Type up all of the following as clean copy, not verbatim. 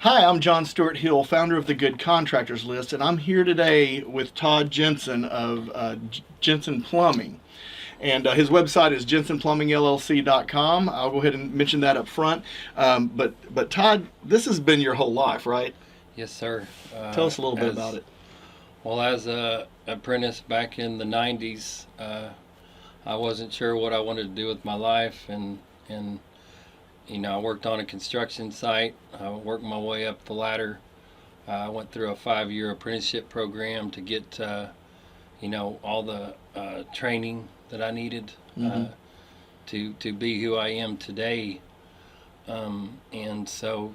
Hi, I'm John Stuart Hill, founder of the Good Contractors List, and I'm here today with Todd Jensen of Jensen Plumbing. And his website is jensenplumbingllc.com. I'll go ahead and mention that up front. But Todd, this has been your whole life, right? Yes, sir. Tell us a little bit about it. Well, as a apprentice back in the 90s, I wasn't sure what I wanted to do with my life, and I worked on a construction site. I worked my way up the ladder. I went through a 5-year apprenticeship program to get, all the training that I needed to be who I am today. And so,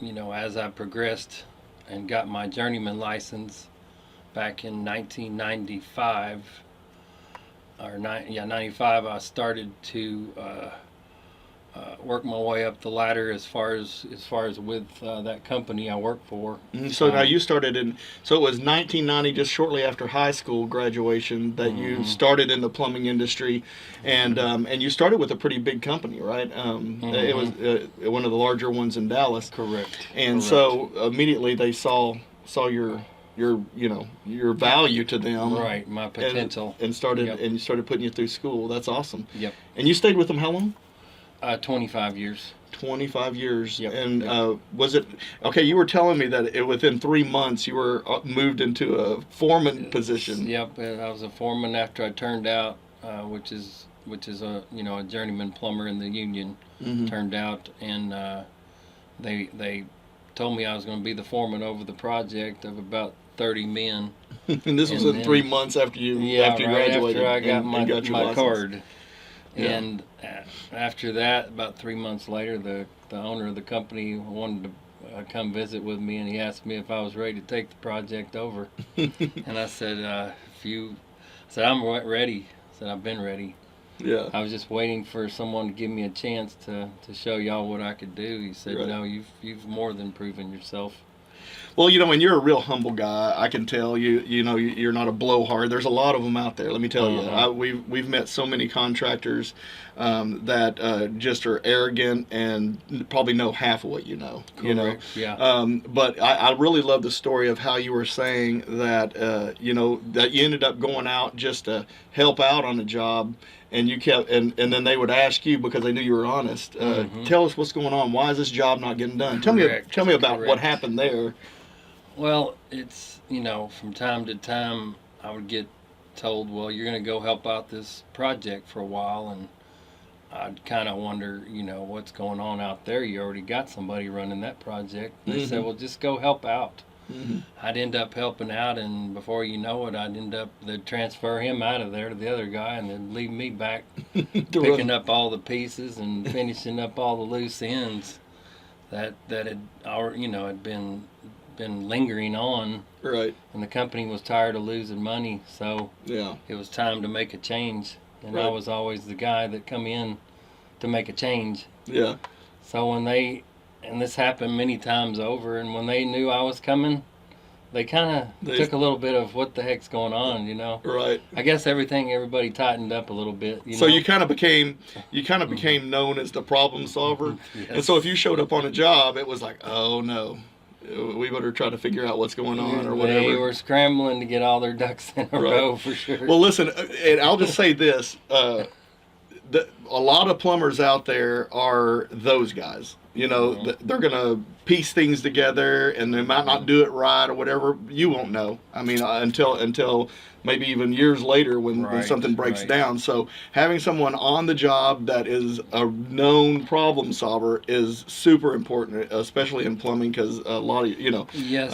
as I progressed and got my journeyman license back in 1995, 95, I started to work my way up the ladder as far as with that company I work for. So now you started so it was 1990, just shortly after high school graduation, that you started in the plumbing industry, and you started with a pretty big company, right? It was one of the larger ones in Dallas. Correct. And so immediately they saw your value to them, right? My potential, and started putting you through school. That's awesome. Yep. And you stayed with them how long? 25 years. 25 years. Yep. And was it okay? You were telling me that within 3 months you were moved into a foreman position. Yep, I was a foreman after I turned out, which is a a journeyman plumber in the union. Turned out, and they told me I was going to be the foreman over the project of about 30 men. And this was in 3 months after you graduated. After I got my card. Yeah. And after that, about 3 months later, the owner of the company wanted to come visit with me, and he asked me if I was ready to take the project over. And I said, I'm ready. I said, I've been ready. Yeah. I was just waiting for someone to give me a chance to show y'all what I could do. He said, Right. No, you've more than proven yourself. Well, and you're a real humble guy. I can tell you're not a blowhard. There's a lot of them out there. Let me tell you, we've met so many contractors that just are arrogant and probably know half of what you know. Correct. Yeah. But I really love the story of how you were saying that that you ended up going out just to help out on a job. And you kept, and then they would ask you because they knew you were honest. Tell us what's going on. Why is this job not getting done? Tell me about what happened there. Well, it's from time to time I would get told, well, you're going to go help out this project for a while, and I'd kind of wonder, what's going on out there. You already got somebody running that project. And they said, well, just go help out. I'd end up helping out, and before you know it, they'd transfer him out of there to the other guy, and they'd leave me back picking up all the pieces and finishing up all the loose ends that had been lingering on. Right. And the company was tired of losing money, so it was time to make a change. And Right. I was always the guy that come in to make a change. Yeah. So and this happened many times over, and when they knew I was coming, they kind of took a little bit of what the heck's going on, Right. I guess everybody tightened up a little bit. So you kind of became known as the problem solver. Yes. And so if you showed up on a job, it was like, oh no, we better try to figure out what's going on or whatever. They were scrambling to get all their ducks in a row for sure. Well, listen, and I'll just say this: a lot of plumbers out there are those guys. They're gonna piece things together, and they might not do it right or whatever. You won't know. I mean, until maybe even years later when something breaks down. So having someone on the job that is a known problem solver is super important, especially in plumbing, because a lot of yes,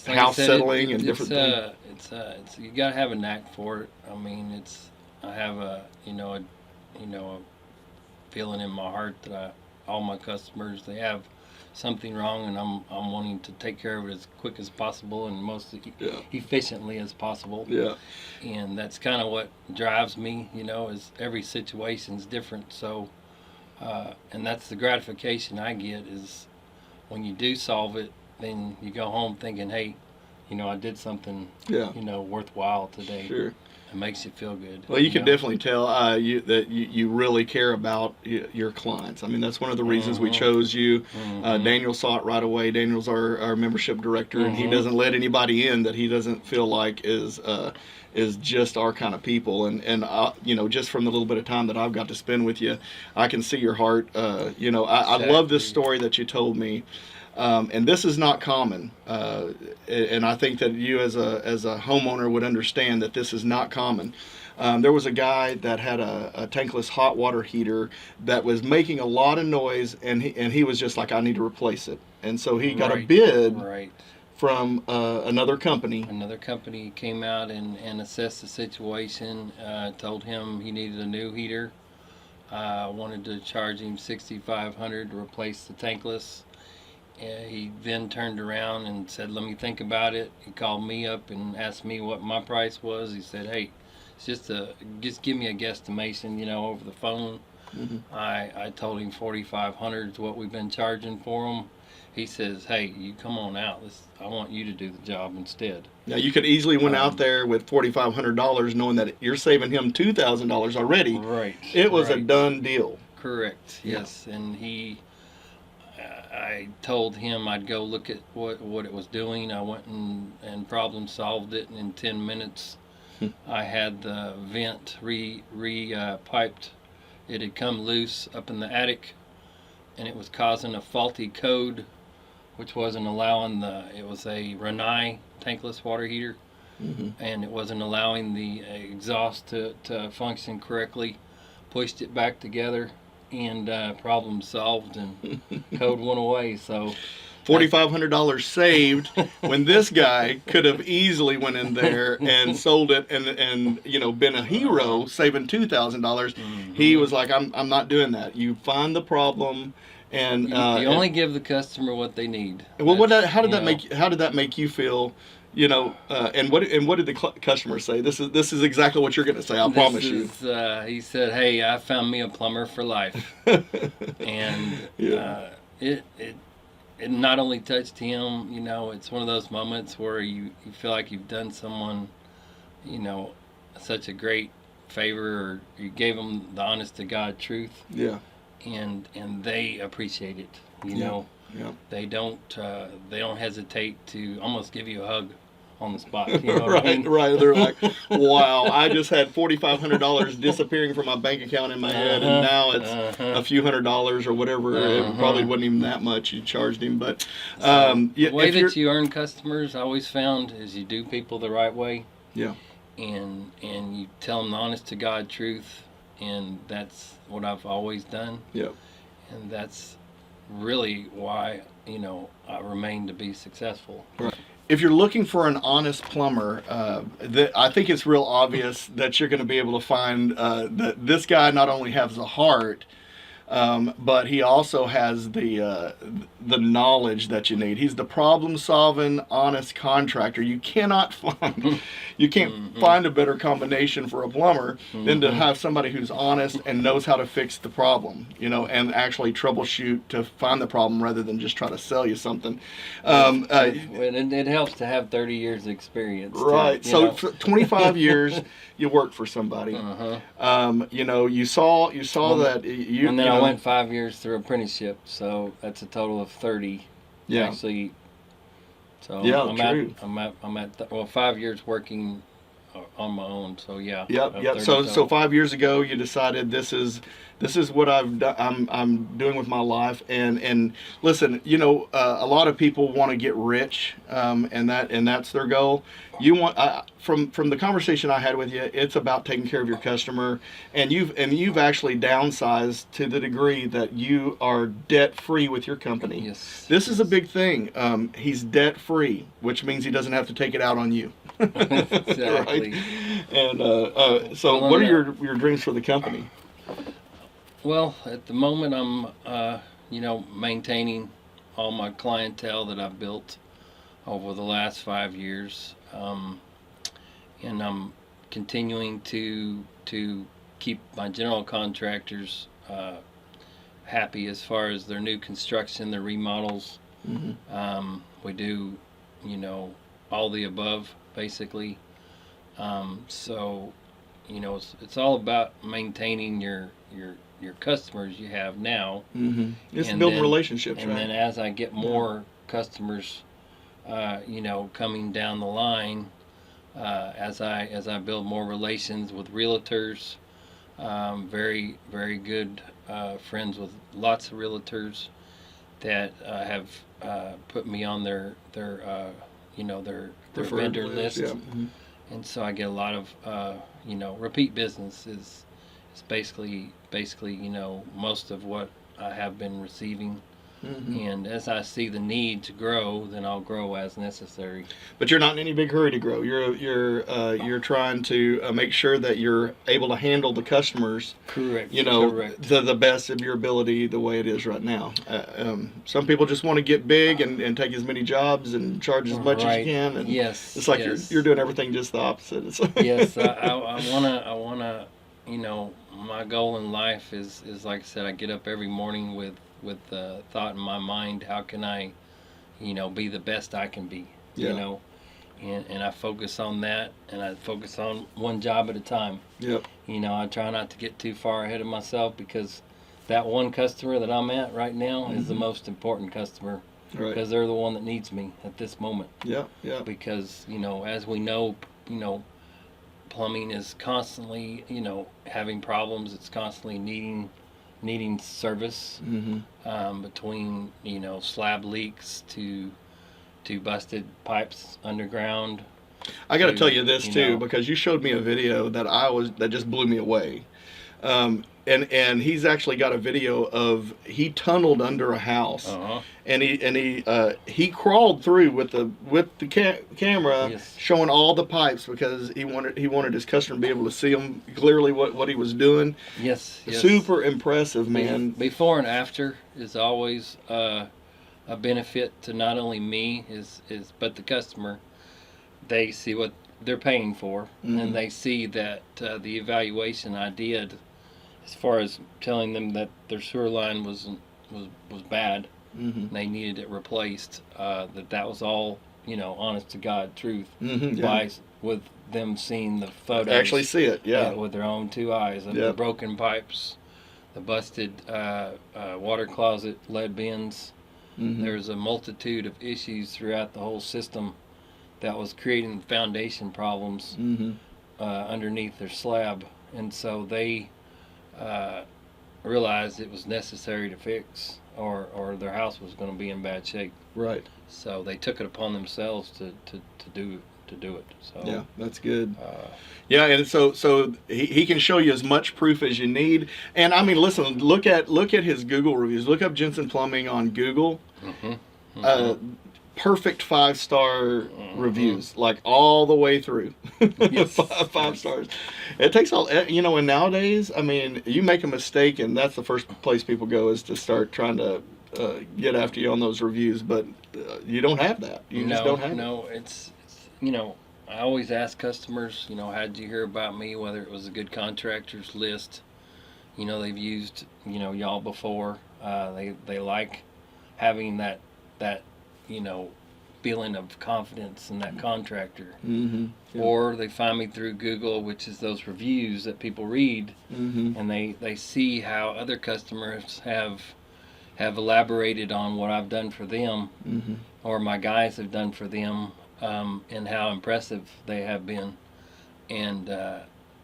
like house said, settling and different things. It's you gotta have a knack for it. I mean, I have a feeling in my heart that all my customers, they have something wrong, and I'm wanting to take care of it as quick as possible and most efficiently as possible. Yeah. And that's kind of what drives me, is every situation's different. So, and that's the gratification I get is when you do solve it, then you go home thinking, hey, I did something, worthwhile today. Sure. It makes you feel good. Well, you can definitely tell that you really care about your clients. I mean, that's one of the reasons we chose you. Daniel saw it right away. Daniel's our membership director, and he doesn't let anybody in that he doesn't feel like is just our kind of people. And you know, just from the little bit of time that I've got to spend with you, I can see your heart. You know, I love this story that you told me. And this is not common, and I think that you as a homeowner would understand that this is not common. There was a guy that had a tankless hot water heater that was making a lot of noise, and he was just like, I need to replace it. And so he got a bid from another company. Another company came out and assessed the situation, told him he needed a new heater. Wanted to charge him $6,500 to replace the tankless. He then turned around and said, let me think about it. He called me up and asked me what my price was. He said, hey, it's just give me a guesstimation, you know, over the phone. I told him $4,500 is what we've been charging for him. He says, hey, you come on out. I want you to do the job instead. Now, you could easily went out there with $4,500 knowing that you're saving him $2,000 already. Right. It was a done deal. Correct, yes. And I told him I'd go look at what it was doing. I went and problem solved it, and in 10 minutes I had the vent piped. It had come loose up in the attic, and it was causing a faulty code, which wasn't allowing it was a Renai tankless water heater, and it wasn't allowing the exhaust to function correctly. Pushed it back together, and problem solved, and code went away. So $4,500 saved when this guy could have easily went in there and sold it and you know, been a hero saving $2,000. He was like, I'm not doing that. You find the problem, and you only give the customer what they need. Well, how did that make you feel? You know, and what did the customer say? This is exactly what you're going to say. I promise you. He said, "Hey, I found me a plumber for life," and it not only touched him. You know, it's one of those moments where you feel like you've done someone, you know, such a great favor, or you gave them the honest to God truth. Yeah. And they appreciate it. You know. Yeah. They don't hesitate to almost give you a hug on the spot. You know right, I mean? Right. They're like, wow, I just had $4,500 disappearing from my bank account in my head, and now it's a few $100s or whatever. It probably wasn't even that much you charged him, but the way that you earn customers, I always found, is you do people the right way. Yeah. And you tell them the honest to God truth, and that's what I've always done. Yeah. And that's really why, you know, I remain to be successful. Right. If you're looking for an honest plumber, I think it's real obvious that you're going to be able to find that this guy not only has a heart, but he also has the knowledge that you need. He's the problem-solving, honest contractor. You cannot find find a better combination for a plumber than to have somebody who's honest and knows how to fix the problem, you know, and actually troubleshoot to find the problem rather than just try to sell you something. It helps to have 30 years experience. Right. So for 25 years you worked for somebody. You know, you saw that you. And then I went 5 years through apprenticeship, so that's a total of 30. Yeah. Actually. So yeah, I'm at 5 years working on my own. So yeah. Yep. So 5 years ago you decided this is what I'm doing with my life, and listen, you know, a lot of people want to get rich, and that's their goal. You want from the conversation I had with you, it's about taking care of your customer, and you've actually downsized to the degree that you are debt free with your company. Yes. This is a big thing. He's debt free, which means he doesn't have to take it out on you. Exactly. Right? And so, what are your dreams for the company? Well, at the moment, I'm, you know, maintaining all my clientele that I've built over the last 5 years, and I'm continuing to keep my general contractors happy as far as their new construction, their remodels. We do, you know, all the above, basically. So it's all about maintaining your customers you have now. It's And building then- relationships, And right? then as I get more customers, coming down the line, as I build more relations with realtors, very very good friends with lots of realtors that have put me on their Preferred vendor list, yeah. and so I get a lot of repeat business is basically most of what I have been receiving. And as I see the need to grow, then I'll grow as necessary. But you're not in any big hurry to grow. You're trying to make sure that you're able to handle the customers, Correct. to the best of your ability, the way it is right now. Some people just want to get big and take as many jobs and charge as much as you can. And yes. it's like yes. you're doing everything just the opposite. Yes. I wanna. My goal in life is like I said, I get up every morning with the thought in my mind, how can I, be the best I can be, Yeah. and I focus on that, and I focus on one job at a time. Yep. I try not to get too far ahead of myself, because that one customer that I'm at right now is the most important customer, Right. because they're the one that needs me at this moment. Yeah. Yeah. Because, as we know, plumbing is constantly, having problems. It's constantly needing service, between slab leaks to busted pipes underground. I got to to, tell you this you too, know- because you showed me a video that just blew me away. And he's actually got a video of he tunneled under a house, and he crawled through with the camera, Yes. showing all the pipes, because he wanted his customer to be able to see him clearly what he was doing. Yes. Super impressive, man. Before and after is always a benefit to not only me but the customer. They see what they're paying for, and they see that the evaluation I did, as far as telling them that their sewer line was bad, they needed it replaced. That was all honest to God truth, Yeah. with them seeing the photos. Actually see it, yeah. With their own two eyes of the Yep. broken pipes, the busted water closet lead bins. There's a multitude of issues throughout the whole system that was creating foundation problems underneath their slab, and so they realized it was necessary to fix, or their house was going to be in bad shape. Right. So they took it upon themselves to do it. So Yeah, that's good. Yeah, and so he can show you as much proof as you need. And I mean, listen, look at his Google reviews. Look up Jensen Plumbing on Google. Perfect 5-star reviews, like all the way through. Yes. Five stars. It takes all, and nowadays, I mean, you make a mistake and that's the first place people go, is to start trying to get after you on those reviews. But you don't have that. You just don't have it. No, it's I always ask customers, how did you hear about me? Whether it was a Good Contractors List, they've used y'all before. They like having that feeling of confidence in that contractor. Yeah. Or they find me through Google, which is those reviews that people read, and they see how other customers have elaborated on what I've done for them, or my guys have done for them, and how impressive they have been. And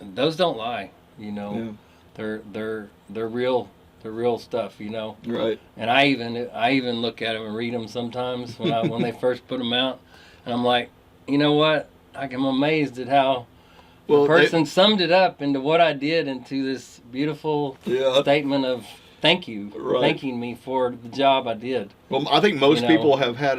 those don't lie, Yeah. They're real. The real stuff, Right. And I even look at them and read them sometimes when they first put them out, and I'm like, you know what? I'm amazed at how the person summed it up into what I did into this beautiful statement of thank you, thanking me for the job I did. Well, I think most people have had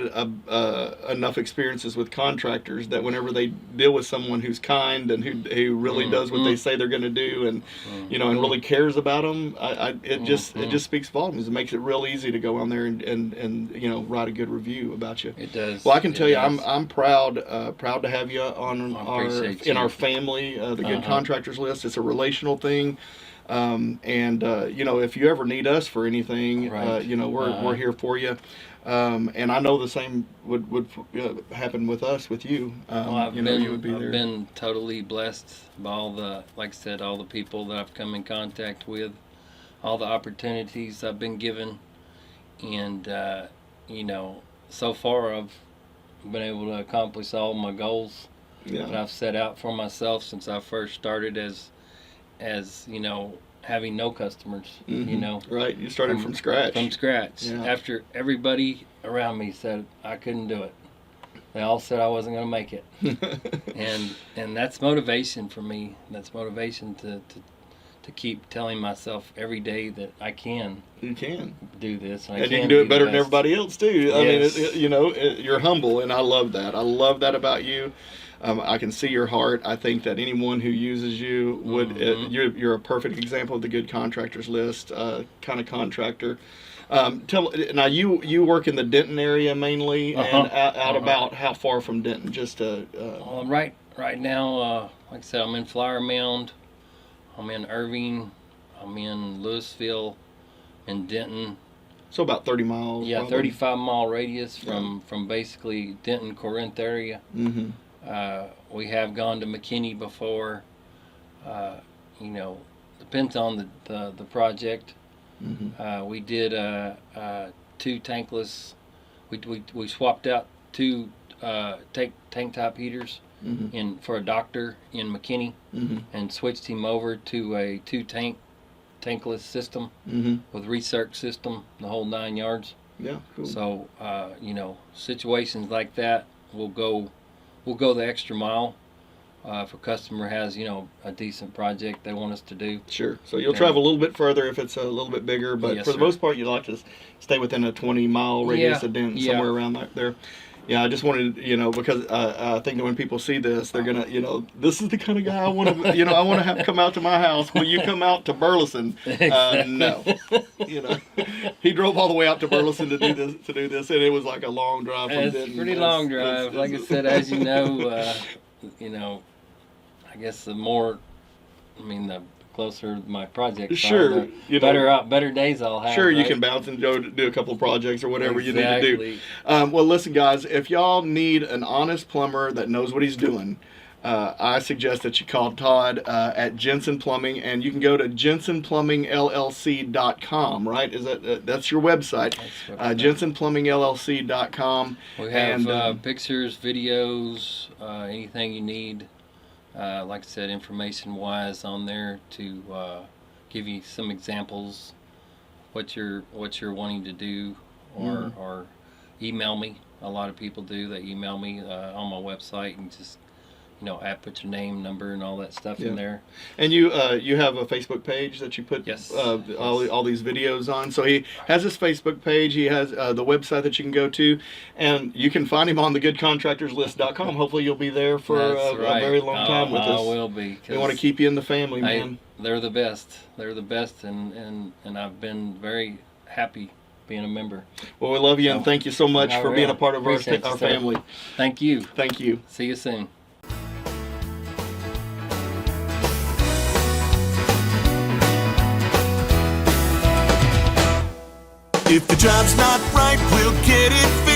enough experiences with contractors that whenever they deal with someone who's kind and who really does what they say they're going to do, and and really cares about them, it just speaks volumes. It makes it real easy to go on there and write a good review about you. It does. Well, I can tell you, I'm proud to have you on our family, the Good Contractors List. It's a relational thing. If you ever need us for anything, we're here for you. And I know the same would happen with us, with you. Well, I've You know, you would be I've there. been totally blessed by all the, like I said, all the people that I've come in contact with, all the opportunities I've been given, and you know, so far I've been able to accomplish all my goals that Yeah. I've set out for myself since I first started as you know, having no customers. You know, Right. You started from scratch. from scratch. Yeah. After everybody around me said I couldn't do it, they all said I wasn't going to make it, and that's motivation for me. That's motivation to keep telling myself every day that I can You can. do this, And you can do be it the better than best. everybody else too. I Yes. mean, you know, you're humble, and I love that. I love that about you. I can see your heart. I think that anyone who uses you would. You're a perfect example of the Good Contractors List kind of contractor. Now you work in the Denton area mainly, and out about how far from Denton? Just Well, right now, like I said, I'm in Flower Mound, I'm in Irving, I'm in Louisville, in Denton. so about 30 miles. Yeah, probably. 35-mile radius from basically Denton, Corinth area. Mm-hmm. We have gone to McKinney before. You know, depends on the project. Mm-hmm. We did two tankless. We swapped out two tank top heaters Mm-hmm. for a doctor in McKinney, Mm-hmm. and switched him over to a tankless system Mm-hmm. with recirc system, the whole 9 yards. Yeah. Cool. So you know, situations like that, we'll go the extra mile if a customer has, you know, a decent project they want us to do. Sure. So you'll travel a little bit further if it's a little bit bigger, but Yes, for the sir. most part, you like to stay within a 20-mile radius Yeah, of Denton, yeah. somewhere around there. Yeah, I just wanted, you know, because I think that when people see this, they're gonna, you know, this is the kind of guy I want to, you know, I want to have come out to my house. Will you come out to Burleson? No. You know, he drove all the way out to Burleson to do this, and it was like a long drive from It's Denton. a pretty long drive. Like I said, as you know, I guess the more, the closer my projects Sure, are, the you know. better days I'll have. Sure, you right? can bounce and go to do a couple of projects or whatever you need to do. Exactly. Well, listen, guys, if y'all need an honest plumber that knows what he's doing, I suggest that you call Todd at Jensen Plumbing, and you can go to jensenplumbingllc.com, right? Is that's your website? jensenplumbingllc.com. We have And, pictures, videos, anything you need. Like I said, information-wise on there to give you some examples what you're wanting to do, or email me. A lot of people do. They email me on my website and just put your name, number, and all that stuff in there. And you have a Facebook page that you put Yes. all these videos on. So he has his Facebook page. He has the website that you can go to, and you can find him on the goodcontractorslist.com. Hopefully you'll be there for That's right. a very long time with us. I will be. They want to keep you in the family, man. They're the best. They're the best, and I've been very happy being a member. Well, we love you, and thank you so much for being a part of our Appreciate you, sir. family. Thank you. Thank you. See you soon. If the job's not right, we'll get it fixed.